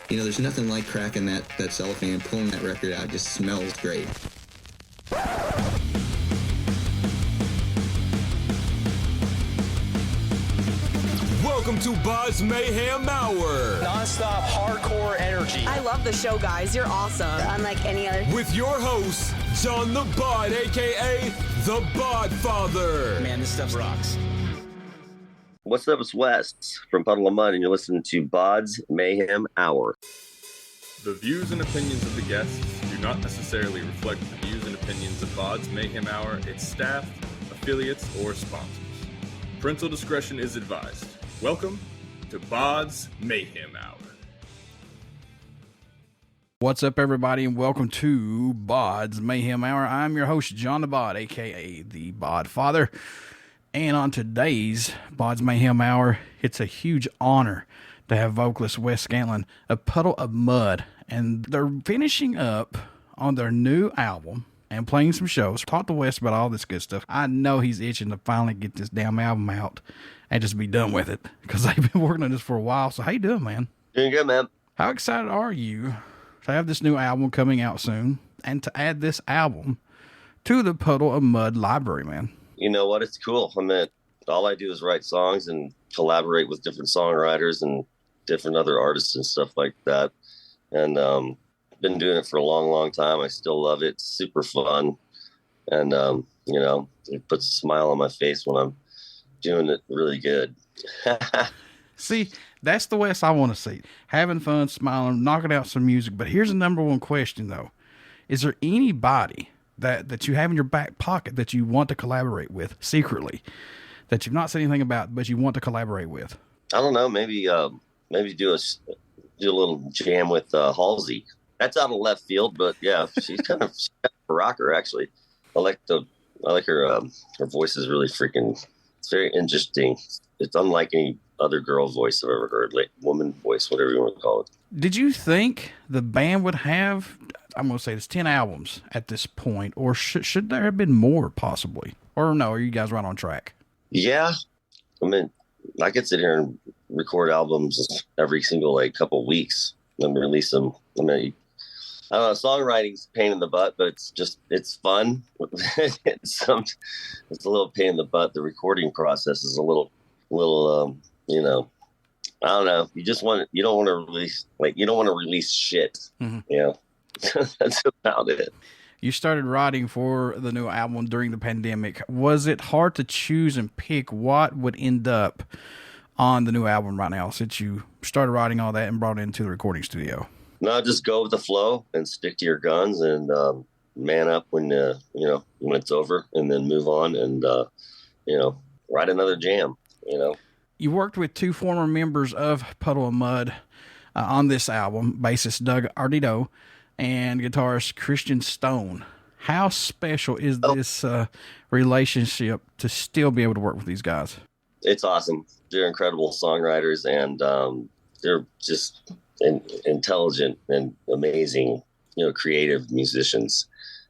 You know, there's nothing like cracking that cellophane and pulling that record out. It just smells great. Welcome to BODS Mayhem Hour. Non-stop hardcore energy. I love the show, guys. You're awesome. Unlike any other. With your host, John the Bod, a.k.a. the Bod Father. Man, this stuff rocks. What's up? It's Wes from Puddle of Mudd, and you're listening to BODS Mayhem Hour. The views and opinions of the guests do not necessarily reflect the views and opinions of BODS Mayhem Hour, its staff, affiliates, or sponsors. Parental discretion is advised. Welcome to BODS Mayhem Hour. What's up, everybody, and welcome to BODS Mayhem Hour. I'm your host, John the Bod, a.k.a. the Bod Father. And on today's BODS Mayhem Hour, it's a huge honor to have vocalist Wes Scantlin of Puddle of Mudd. And they're finishing up on their new album and playing some shows. Talk to Wes about all this good stuff. I know he's itching to finally get this damn album out and just be done with it, because they've been working on this for a while. So how you doing, man? Doing good, man. How excited are you to have this new album coming out soon and to add this album to the Puddle of Mudd library, man? You know what? It's cool. I mean, all I do is write songs and collaborate with different songwriters and different other artists and stuff like that. And been doing it for a long, long time. I still love it. It's super fun. And, you know, it puts a smile on my face when I'm doing it really good. See, that's the West I want to see. Having fun, smiling, knocking out some music. But here's the number one question, though. Is there anybody that you have in your back pocket that you want to collaborate with secretly, that you've not said anything about, but you want to collaborate with? I don't know. Maybe do a little jam with Halsey. That's out of left field, but yeah, she's kind of a rocker, actually. I like her. Her voice is really freaking. It's very interesting. It's unlike any other girl voice I've ever heard, like woman voice, whatever you want to call it. Did you think the band would have, I'm going to say this, 10 albums at this point, or should there have been more possibly? Or no, are you guys right on track? Yeah. I mean, I could sit here and record albums every single couple weeks and release them. I mean, I don't know, songwriting's a pain in the butt, but it's fun. it's a little pain in the butt. The recording process is a little, you know, I don't know. You don't want to release shit. Mm-hmm. Yeah. That's about it. You started writing for the new album during the pandemic. Was it hard to choose and pick what would end up on the new album right now, since you started writing all that and brought it into the recording studio? No, just go with the flow and stick to your guns and man up when it's over, and then move on and write another jam. You worked with two former members of Puddle of Mudd on this album, bassist Doug Ardito and guitarist Christian Stone. How special is this relationship to still be able to work with these guys? It's awesome. They're incredible songwriters, and they're just intelligent and amazing, creative musicians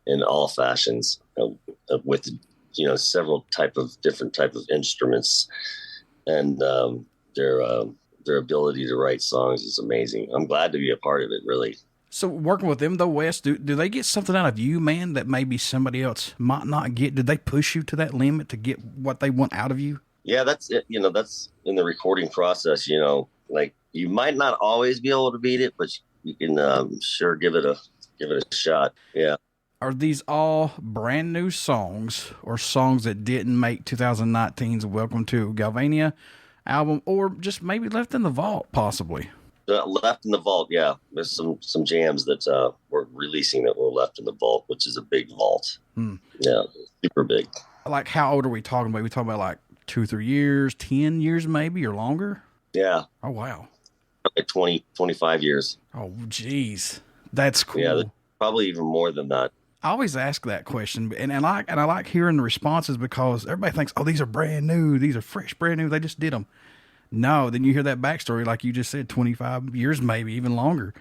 in all fashions, with several different type of instruments, and their ability to write songs is amazing. I'm glad to be a part of it, really. So working with them, though, Wes, do they get something out of you, man, that maybe somebody else might not get? Did they push you to that limit to get what they want out of you? Yeah, that's it. That's in the recording process. You might not always be able to beat it, but you can sure give it a shot. Yeah. Are these all brand new songs, or songs that didn't make 2019's Welcome to Galvania album, or just maybe left in the vault, possibly? Left in the vault, yeah. There's some jams that we're releasing that were left in the vault, which is a big vault. Yeah, super big. Like, how old are we talking about? Are we talking about like 2 or 3 years, 10 years maybe, or longer? Yeah. Oh, wow. Like 20, 25 years. Oh, geez. That's cool. Yeah, probably even more than that. I always ask that question, and I like hearing the responses, because everybody thinks, oh, these are brand new. These are fresh, brand new. They just did them. No, then you hear that backstory, like you just said, 25 years, maybe even longer.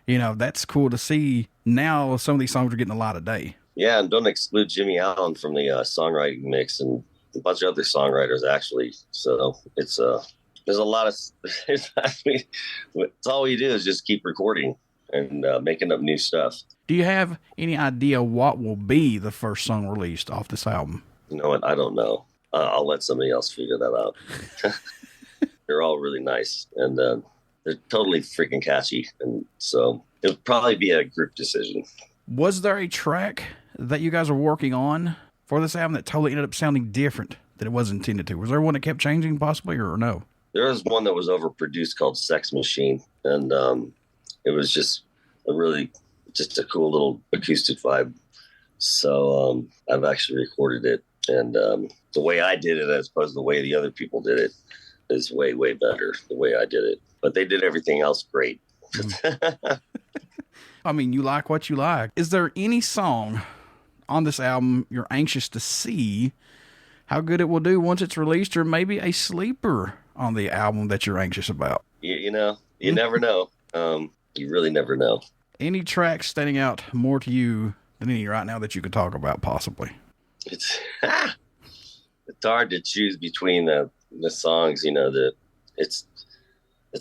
That's cool to see. Now some of these songs are getting a lot of day. Yeah, and don't exclude Jimmy Allen from the songwriting mix, and a bunch of other songwriters, actually. So it's there's a lot of, I mean, it's all we do is just keep recording and making up new stuff. Do you have any idea what will be the first song released off this album? You know what? I don't know. I'll let somebody else figure that out. They're all really nice, and they're totally freaking catchy. And so it'll probably be a group decision. Was there a track that you guys are working on for this album that totally ended up sounding different than it was intended to? Was there one that kept changing possibly, or no? There was one that was overproduced called Sex Machine, and it was just a cool little acoustic vibe. So I've actually recorded it, and the way I did it as opposed to the way the other people did it is way, way better the way I did it. But they did everything else great. I mean, you like what you like. Is there any song on this album you're anxious to see how good it will do once it's released, or maybe a sleeper on the album that you're anxious about? You know, you never know. You really never know. Any tracks standing out more to you than any right now that you could talk about possibly? It's hard to choose between the songs. You know, it's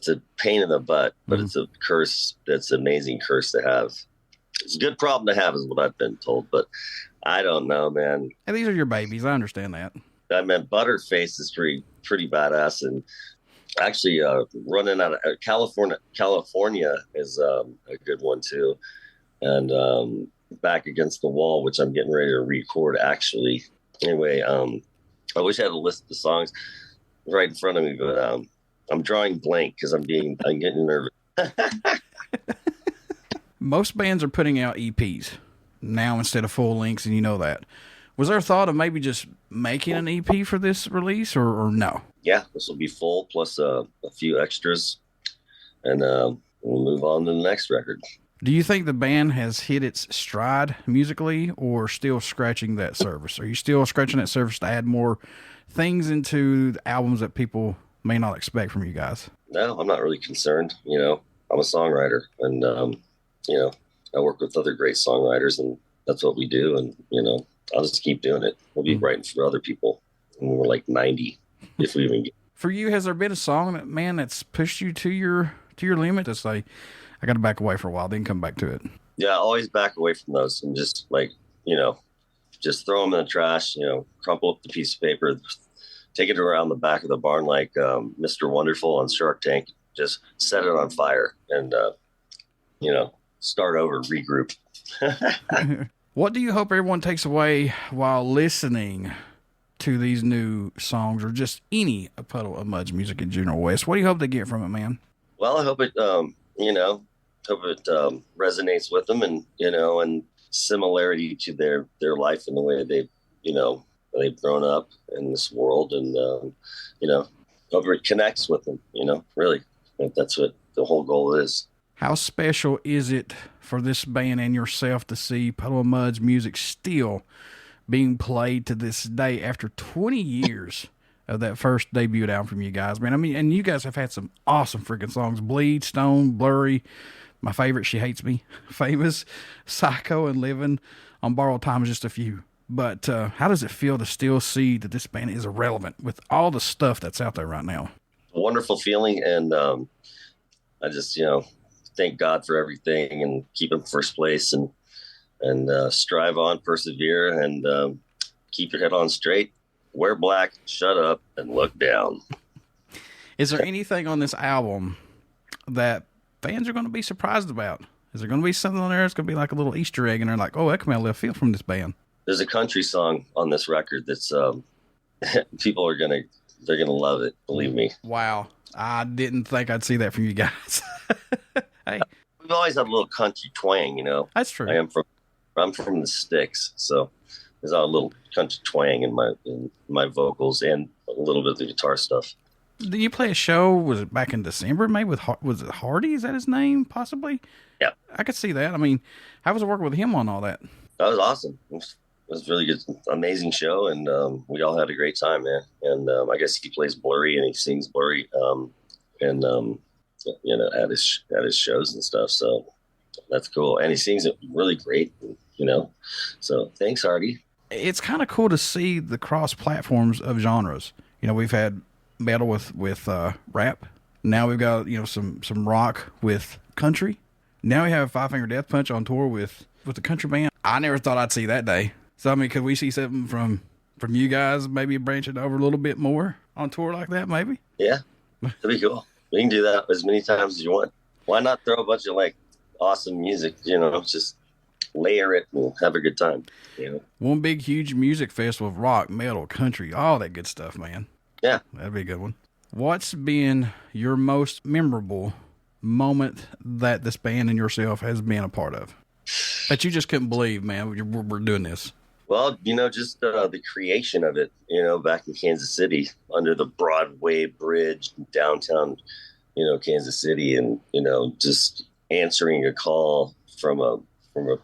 a pain in the butt, but it's a curse. That's an amazing curse to have. It's a good problem to have, is what I've been told. But I don't know, man. And these are your babies. I understand that. I mean, Butterface is pretty badass, and actually running out of California is a good one too. And Back Against the Wall, which I'm getting ready to record actually. Anyway, I wish I had a list of the songs right in front of me, but I'm drawing blank because I'm getting nervous. Most bands are putting out EPs now instead of full lengths, and you know that. Was there a thought of maybe just making an EP for this release, or no? Yeah, this will be full plus a few extras, and we'll move on to the next record. Do you think the band has hit its stride musically, or still scratching that surface? Are you still scratching that surface to add more things into the albums that people may not expect from you guys? No, I'm not really concerned. You know, I'm a songwriter, and you know, I work with other great songwriters, and that's what we do. And you know, I'll just keep doing it. We'll be writing for other people when we're like 90, if we even get. For you, has there been a song that, man, that's pushed you to your limit? That's like, I got to back away for a while, then come back to it. Yeah, I always back away from those and just like, you know, just throw them in the trash, you know, crumple up the piece of paper, take it around the back of the barn like Mr. Wonderful on Shark Tank, just set it on fire and, you know, start over, regroup. What do you hope everyone takes away while listening to these new songs, or just any Puddle of Mudd's music in general, Wes? What do you hope they get from it, man? Well, I hope it, you know, resonates with them, and, you know, and similarity to their life and the way they, you know, they've grown up in this world, and, you know, hope it connects with them, you know, really. I think that's what the whole goal is. How special is it for this band and yourself to see Puddle of Mudd's music still being played to this day after 20 years of that first debut album from you guys, man? I mean, and you guys have had some awesome freaking songs. Bleed, Stone, Blurry, my favorite, She Hates Me, Famous, Psycho, and Living on Borrowed Time is just a few. But how does it feel to still see that this band is irrelevant with all the stuff that's out there right now? A wonderful feeling, and I just, you know, thank God for everything and keep him first place, and strive on, persevere, and keep your head on straight. Wear black, shut up, and look down. Is there anything on this album that fans are going to be surprised about? Is there going to be something on there that's going to be like a little Easter egg, and they're like, oh, that came out of left field from this band? There's a country song on this record that's people are they're gonna love it. Believe me. Wow, I didn't think I'd see that from you guys. Hey, we've always had a little country twang, you know. That's true. I'm from the sticks, so there's a little country twang in my vocals and a little bit of the guitar stuff. Did you play a show? Was it back in December? Maybe was it Hardy? Is that his name? Possibly. Yeah, I could see that. I mean, how was it working with him on all that? That was awesome. It was really good, amazing show, and we all had a great time, man. And I guess he plays Blurry and he sings Blurry, and you know, at his shows and stuff. So that's cool, and he sings it really great, you know. So thanks, Hardy. It's kind of cool to see the cross platforms of genres. You know, we've had metal with rap. Now we've got, some rock with country. Now we have Five Finger Death Punch on tour with the country band. I never thought I'd see that day. So, I mean, could we see something from you guys maybe branching over a little bit more on tour like that, maybe? Yeah, that'd be cool. We can do that as many times as you want. Why not throw a bunch of, awesome music, just layer it and have a good time, One big, huge music festival of rock, metal, country, all that good stuff, man. Yeah. That'd be a good one. What's been your most memorable moment that this band and yourself has been a part of? That you just couldn't believe, man, we're doing this. Well, just the creation of it, back in Kansas City under the Broadway Bridge, downtown, Kansas City, and, just answering a call from the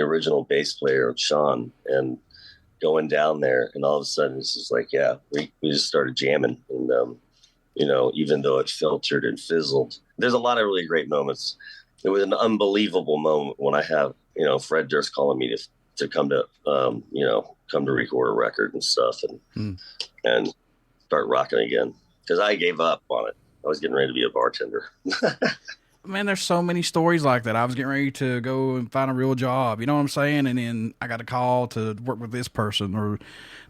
original bass player, Sean, and going down there, and all of a sudden it's just like, yeah, we just started jamming, and, even though it filtered and fizzled, there's a lot of really great moments. It was an unbelievable moment when I have, Fred Durst calling me to come to, come to record a record and stuff and start rocking again. Cause I gave up on it. I was getting ready to be a bartender. Man, there's so many stories like that. I was getting ready to go and find a real job. You know what I'm saying? And then I got a call to work with this person, or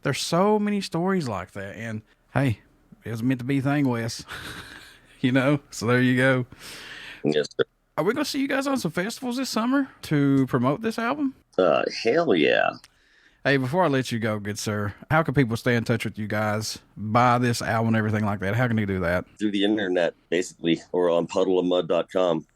there's so many stories like that. And hey, it was meant to be thing, Wes, so there you go. Yes, sir. Are we going to see you guys on some festivals this summer to promote this album? Hell yeah. Hey, before I let you go, good sir, how can people stay in touch with you guys, buy this album and everything like that? How can they do that? Through the internet, basically, or on puddleofmudd.com.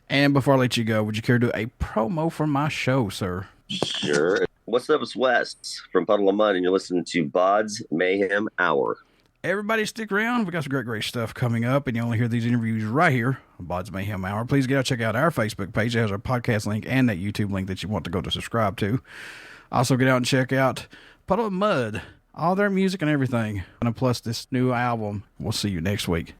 And before I let you go, would you care to do a promo for my show, sir? Sure. What's up? It's Wes from Puddle of Mudd, and you're listening to BODS Mayhem Hour. Everybody stick around. We got some great stuff coming up, and you only hear these interviews right here on BODS Mayhem Hour. Please check out our Facebook page. It has our podcast link and that YouTube link that you want to go to subscribe to. Also, get out and check out Puddle of Mudd, all their music and everything, and plus this new album. We'll see you next week.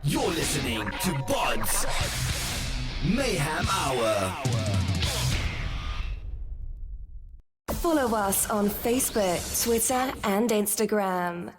You're listening to BODS Mayhem Hour. Follow us on Facebook, Twitter, and Instagram.